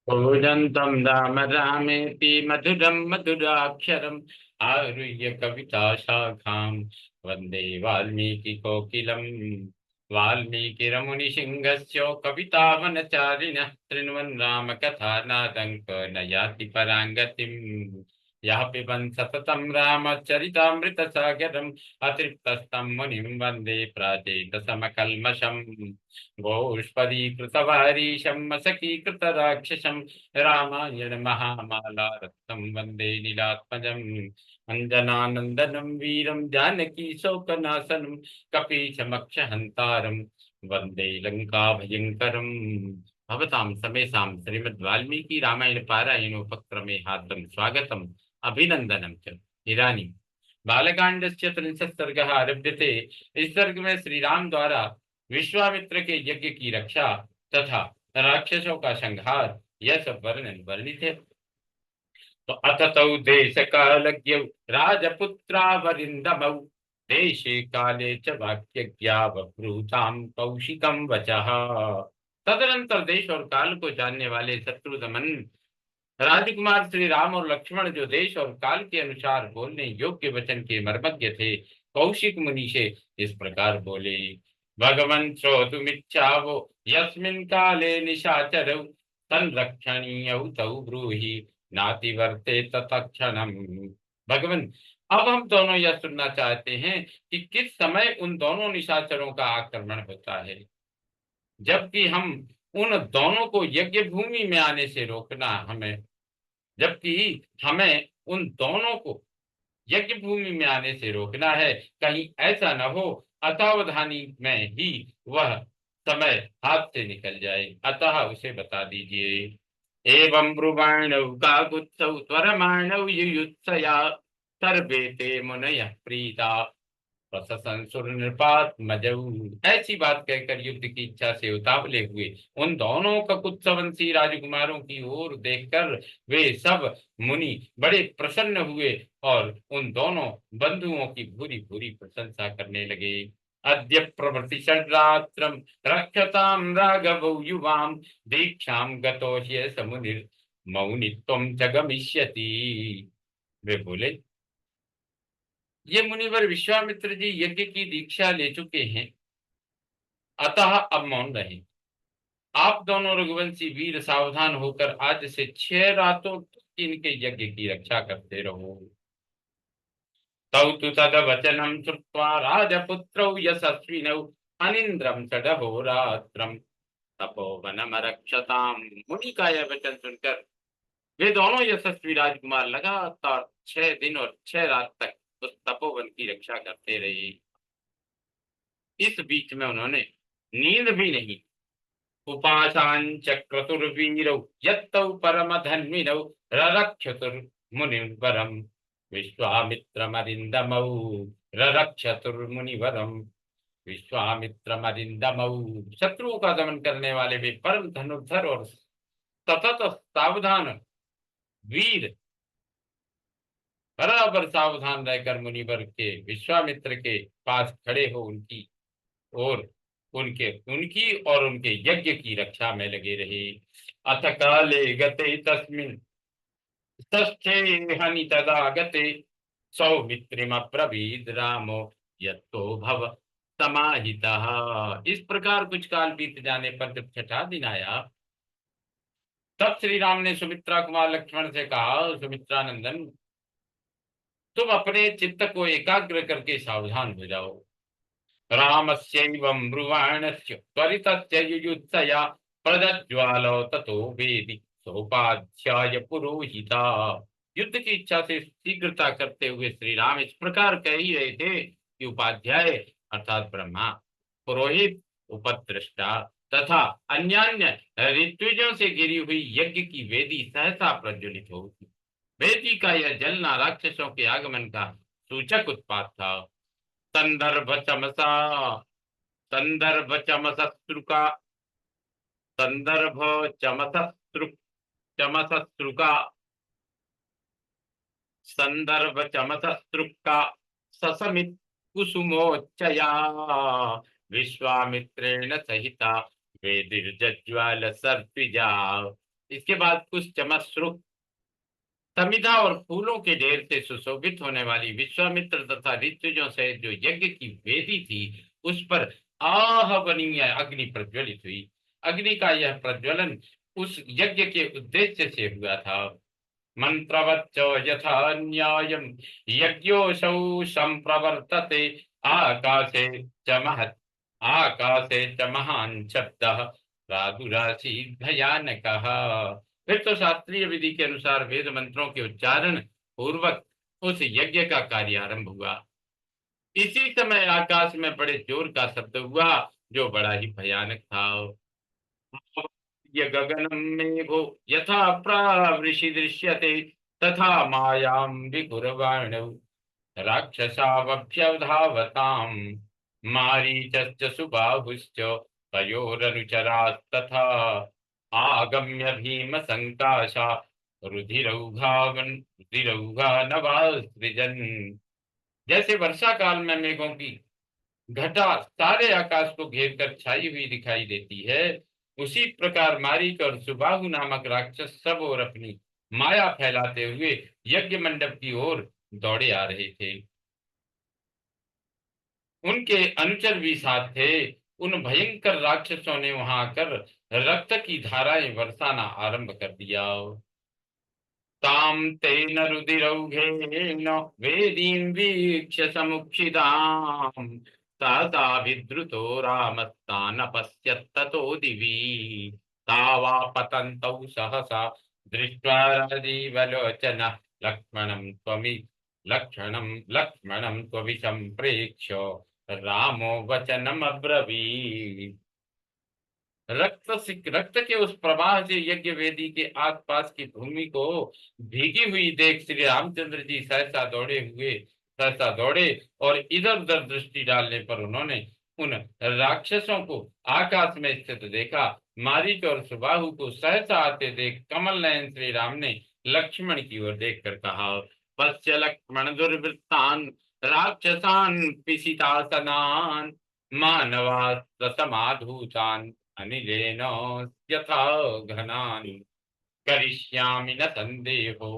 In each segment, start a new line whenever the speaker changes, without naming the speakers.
कूजन्तं राम रामेति मधुरं मधुराक्षरम् आरुह्य कविता शाखां वन्दे वाल्मीकिकोकिलम्। वाल्मीकिरमुनिसिंहस्य कवितावनचारिणः शृण्वन् रामकथानादं क न याति पराङ्गतिम्। यः पिबन् सततं रामचरितामृतसागरम् अतृप्तस्तं मुनिं वन्दे प्राचेतसमकल्मषम्। गोष्पदीकृतवारीशं मशकीकृतराक्षसं रामायण महामाला रत्नं वन्दे नीलात्मजम्। अञ्जनानन्दनं वीरं जानकी शोकनाशनं कपीशमक्षहन्तारं वन्दे लङ्काभयङ्करम्। भवतां समेषां श्रीमद्वाल्मीकि रामायण पारायणोपक्रमे हार्दं स्वागतम् अभिनन्दनं च। इदानीं बालकांडस्य 33 सर्गः आरभ्यते। इस सर्ग में श्री राम द्वारा विश्वामित्र के यज्ञ की रक्षा तथा राक्षसों का संहार यह सब वर्णन वर्णित है। तो अथ तौ देश कालज्ञौ राजपुत्रावरिन्दमौ देशे काले च वाक्यज्ञा वक्रूतां कौशिकं वचः। तदनंतर देश और काल को जानने वाले शत्रुदमन राजकुमार श्री राम और लक्ष्मण जो देश और काल के अनुसार बोलने योग्य वचन के मर्मज्ञ थे, कौशिक मुनि से इस प्रकार बोले। भगवन् श्रोतुमिच्छावो यस्मिन् काले निशाचरौ संरक्षणीयौ तौ ब्रूहि नाति वर्तेत तत्क्षणम्। भगवान, अब हम दोनों यह सुनना चाहते हैं कि किस समय उन दोनों निशाचरों का आक्रमण होता है, जबकि हम उन दोनों को यज्ञ भूमि में आने से रोकना हमें जबकि हमें उन दोनों को यज्ञ भूमि में आने से रोकना है। कहीं ऐसा न हो असावधानी में ही वह समय हाथ से निकल जाए, अतः उसे बता दीजिए। एवं ब्रुवाणौ काकुत्सौ त्वरमाणौ युयुत्सया सर्वे ते मुनयः प्रीता ऐसी बात कहकर युद्ध की इच्छा से उतावले हुए उन दोनों ककुत्सवंशी राजकुमारों की ओर देखकर वे सब मुनि बड़े प्रसन्न हुए और उन दोनों बंधुओं की भूरी भूरी प्रशंसा करने लगे। अद्य प्रभृति षड्रात्रं रक्षतां राघवौ युवां दीक्षां गतो ह्यस मुनिर् मौनित्वं च गमिष्यति। वे बोले, ये मुनिवर विश्वामित्र जी यज्ञ की दीक्षा ले चुके हैं, अतः अब मौन रहे। आप दोनों रघुवंशी वीर सावधान होकर आज से 6 रातों तक इनके यज्ञ की रक्षा करते रहो। तौ तु तदवचनं श्रुत्वा राजपुत्रौ यशस्विनौ अनिन्द्रं षडहोरात्रं तपोवनमरक्षताम्। मुनि का यह वचन सुनकर वे दोनों यशस्वी राजकुमार लगातार 6 दिन और 6 रात तक उस तपोवन की रक्षा करते रहे। इस बीच में उन्होंने नींद भी नहीं। उपासाञ्चक्रतुर्वीरौ यत्तौ परमधन्विनौ ररक्षतुर्मुनिवरम् विश्वामित्रमरिन्दमौ ररक्षतुर्मुनिवरम् विश्वामित्रमरिन्दमौ। शत्रुओं का दमन करने वाले वे परम धनुर्धर और सतत सावधान वीर बराबर सावधान रहकर मुनिवर के विश्वामित्र के पास खड़े हो और उनकी और उनके यज्ञ की रक्षा में लगे रहे। अथ काले गते तस्मिन् षष्ठे हनि तदा गते सौमित्रिमब्रवीद् रामो यत्तो भव समाहितः। इस प्रकार कुछ काल बीत जाने पर जब 6ठा दिन आया, तब श्री राम ने सुमित्रा कुमार लक्ष्मण से कहा, सुमित्रा नंदन, तुम अपने चित्त को एकाग्र करके सावधान हो जाओ। रामस्यैवं ब्रुवाणस्य त्वरितस्य युयुत्सया प्रज्ज्वालो ततो वेदि सोपाध्याय पुरोहिता। युद्ध की इच्छा से शीघ्रता करते हुए श्री राम इस प्रकार कह ही रहे थे कि उपाध्याय अर्थात ब्रह्मा, पुरोहित, उपद्रष्टा तथा अन्यान्य ऋत्विजों से घिरी हुई यज्ञ की वेदी सहसा प्रज्वलित होगी। वेदी का यह जलना राक्षसों के आगमन का सूचक उत्पात था। संदर्भ चमसा संदर्भ चमसस्त्रुका संदर्भ चमसस्त्रु चमसस्त्रुका संदर्भ चमसस्त्रुका ससमित कुसुमोच्चया विश्वामित्रेण सहिता वेदिर्ज्ज्वाल सर्पिजा। इसके बाद कुछ चमत्सुक समिधा और फूलों के ढेर से सुशोभित होने वाली विश्वामित्र तथा ऋत्विजों से जो यज्ञ की वेदी थी, उस पर आहवनीय अग्नि प्रज्वलित हुई। अग्नि का यह प्रज्वलन उस यज्ञ के उद्देश्य से हुआ था। मंत्रवच्च यथा न्यायम् यज्ञोऽसौ संप्रवर्तते आकाशे च महत् आकाशे च महान् शब्दः प्रादुरासीत् भयानकः। फिर तो शास्त्रीय विधि के अनुसार वेद मंत्रों के उच्चारण पूर्वक उस यज्ञ का कार्य आरंभ हुआ। इसी समय आकाश में बड़े जोर का शब्द हुआ, जो बड़ा ही भयानक था। गगनम मेघो यथा प्रावृषि दृश्यते तथा मायां विकुर्वाणौ राक्षसावभ्यधावताम् मारीचश्च सुबाहुश्च तयोरनुचरास्तथा आगम्य भीम संकाशा रुधिरौघानवासृजन्। जैसे वर्षा काल में मेघों की घटा सारे आकाश को घेर कर छाई हुई दिखाई देती है, उसी प्रकार मारीच और सुबाहु नामक राक्षस सब और अपनी माया फैलाते हुए यज्ञ मंडप की ओर दौड़े आ रहे थे। उनके अनुचर भी साथ थे। उन भयंकर राक्षसों ने वहां आकर रक्त की धाराएं बरसाना आरंभ कर दिया। तां तेन रुधिरौघेन वेदीं वीक्ष्य समुक्षिताम् सहसा विद्रुतो रामस्तान् अपश्यत् ततो दिवि तावापतन्तौ सहसा दृष्ट्वा राजीवलोचनः लक्ष्मणं त्वविसम्प्रेक्ष्य रामो वचनमब्रवीत्। रक्त के उस प्रवाह से यज्ञ वेदी के आसपास की भूमि को भीगी हुई देख श्री रामचंद्र जी सहसा दौड़े और इधर उधर दृष्टि डालने पर उन्होंने उन राक्षसों को आकाश में स्थित देखा। मारीच और सुबाहु को सहसा आते देख कमल नयन श्री राम ने लक्ष्मण की ओर देखकर कहा, पश्य लक्ष्मण दुर्वृत्तान राक्षसान पिशितासनान मानवास्त्र समाधूतान अनिलेन यथा घनानि करिष्यामि न संदेहो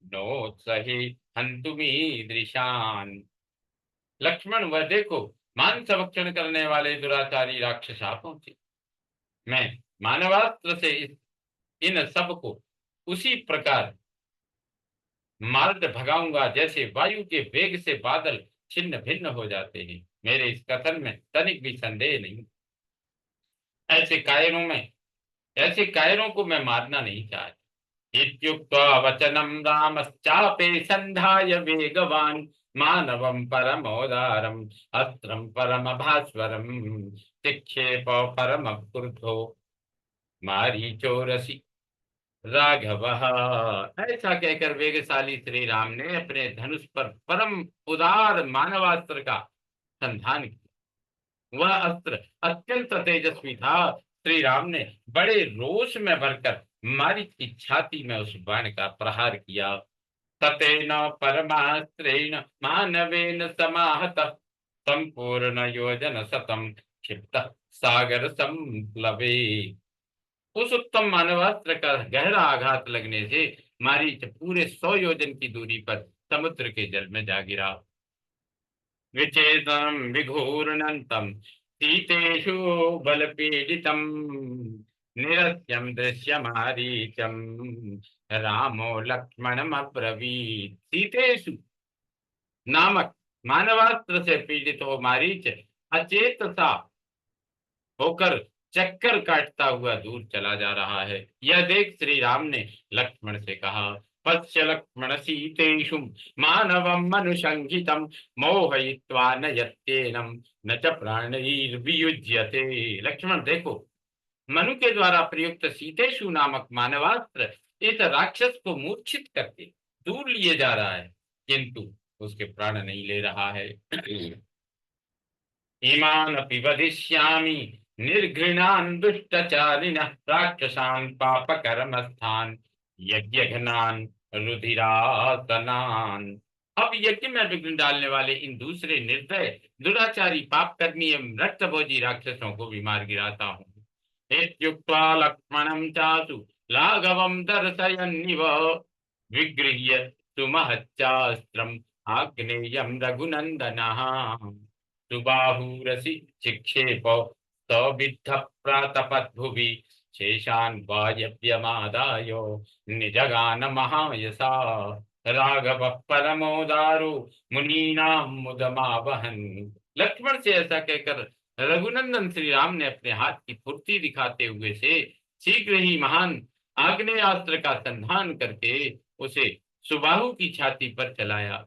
नोत्सहे हन्तुमीदृशान्। लक्ष्मण, वह देखो, मान संरक्षण करने वाले दुराचारी राक्षस आ पहुंचे। मैं मानवास्त्र से इन सब को उसी प्रकार मार भगाऊंगा जैसे वायु के वेग से बादल छिन्न भिन्न हो जाते हैं। मेरे इस कथन में तनिक भी संदेह नहीं। ऐसे कायरों को मैं मारना नहीं चाहता। इत्युक्त्वा वचनं रामश्चापे संधाय वेगवान् मानवं परमोदारम् अस्त्रं परमभास्वरम् चिक्षेप परम क्रुद्धो मारीचोरसि राघवः। ऐसा कहकर वेगशाली श्री राम ने अपने धनुष पर परम उदार मानवास्त्र का संधान किया। वह अस्त्र अत्यंत तेजस्वी था। श्री राम ने बड़े रोष में भरकर मारीच की छाती में उस बाण का प्रहार किया। ततेन परमास्त्रेण मानवेन समाहतः संपूर्ण योजन शतम क्षिप्त सागर संप्लवे। उस उत्तम मानवास्त्र का गहरा आघात लगने से मारीच पूरे 100 योजन की दूरी पर समुद्र के जल में जा गिरा। विचेतम विघूर्णंतम सीतेषु बलपीडितम निरस्यं दृश्यमारीचम रामो लक्ष्मणम अब्रवीत्। सीतेषु नामक मानवास्त्र से पीड़ित हो मारीच अचेत सा होकर चक्कर काटता हुआ दूर चला जा रहा है। यह देख श्री राम ने लक्ष्मण से कहा, पश्य लक्ष्मण सीतेषु मानवं मनुषंहितं मोहयित्वा न यत्येनं न च प्राणैर्वियुज्यते। लक्ष्मण देखो, मनु के द्वारा प्रयुक्त सीतेषु नामक मानवास्त्र इस राक्षस को मूर्छित करके दूर लिए जा रहा है, किंतु उसके प्राण नहीं ले रहा है। इमानपि वदिष्यामि निर्घृणान् दुष्टचारिणः राक्षसान् पापकर्मस्थान् यज्ञघ्नान् रुधिरासनान्। अब यज्ञ में विघ्न डालने वाले इन दूसरे निर्दय दुराचारी पापकर्मी एवं रक्तभोजी राक्षसों को भी मार गिराता हूँ। इत्युक्त्वा लक्ष्मणं चासु लाघवं दर्शयन्निव विगृह्य सुमहच्चास्त्रम् आग्नेयं रघुनन्दनः सुबाहुरसि चिक्षेप सविद्ध प्रातपद्भुवि शेषान् वायव्यमादाय निजगान महायसा राघव परमोदारो मुनीनां मुदमावहन्। लक्ष्मण से ऐसा कहकर रघुनंदन श्री राम ने अपने हाथ की फुर्ती दिखाते हुए से शीघ्र ही महान आग्नेयास्त्र का संधान करके उसे सुबाहु की छाती पर चलाया।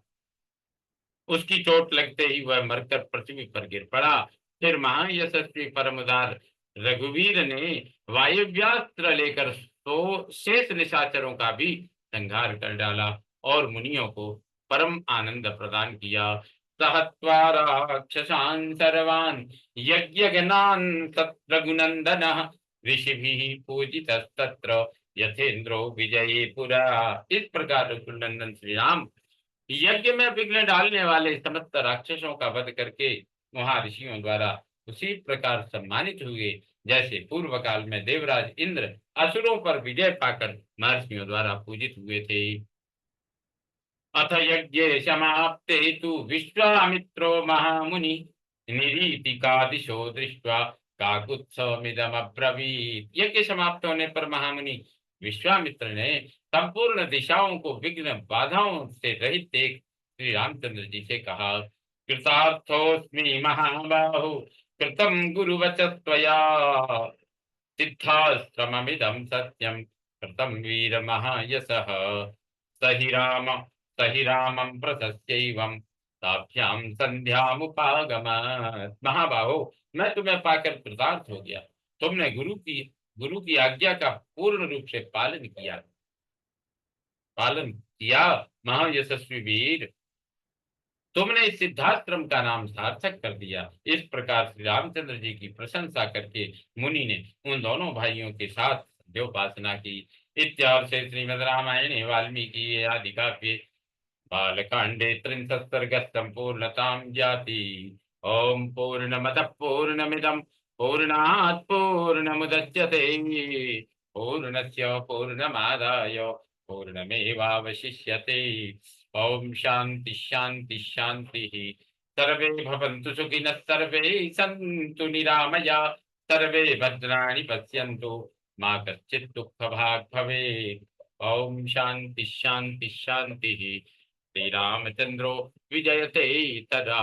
उसकी चोट लगते ही वह मरकर पृथ्वी पर गिर पड़ा। फिर महायशस्वी परमदार रघुवीर ने वायव्यास्त्र लेकर तो शेष निशाचरों का भी संहार कर डाला और मुनियों को परम आनंद प्रदान किया। सहत्वा राक्षसान् सर्वान् यज्ञगणान् रघुनंदनः ऋषिभिः पूजितस्तत्र यथेन्द्रो विजये पुरा। इस प्रकार रघुनंदन श्री राम यज्ञ में विघ्न डालने वाले समस्त राक्षसों का वध करके वहां ऋषियों द्वारा उसी प्रकार सम्मानित हुए जैसे पूर्व काल में देवराज इंद्र असुरों पर विजय पाकर महर्षियों द्वारा पूजित हुए थे। अथ यज्ञे समाप्ते तु विश्वामित्रो महामुनि निरीतिकादिशो दृष्ट्वा काकुत्सवमिदमब्रवीत्। यज्ञ समाप्त होने पर महामुनि विश्वामित्र ने संपूर्ण दिशाओं को विघ्न बाधाओं से रहित देख श्री रामचंद्र जी से कहा, कृतार्थोस्मि महाबाहु कृतं गुरुवचस्त्वया सिद्धाश्रममिदं सत्यं कृतं वीर महायशः सहि राम सहि रामं प्रशस्यैवं ताभ्यां संध्यामुपागमत्। महाबाहो, मैं तुम्हें पाकर कृतार्थ हो गया। तुमने गुरु की आज्ञा का पूर्ण रूप से पालन किया। महायशस्वी वीर, तुमने इस सिद्धाश्रम का नाम सार्थक कर दिया। इस प्रकार श्री रामचंद्र जी की प्रशंसा करके मुनि ने उन दोनों भाइयों के साथ देवोपासना की। इत्यार्षे श्रीमद् रामायणे वाल्मीकि आदि काव्ये बालकांडे त्रिंशत् सर्गः संपूर्णतां याति। ओम पूर्णमदः पूर्णमिदं पूर्णात् पूर्णमुदच्यते पूर्णस्य पूर्णमादाय पूर्णमेवावशिष्यते। ओम शांति शांति शांति। सर्वे भवन्तु सुखिनः सर्वे सन्तु निरामया सर्वे भद्राणि पश्यन्तु मा कश्चित् दुःखभाग् भवेत्। ओम शांति शांति शांति। श्री रामचंद्रो विजयते तदा।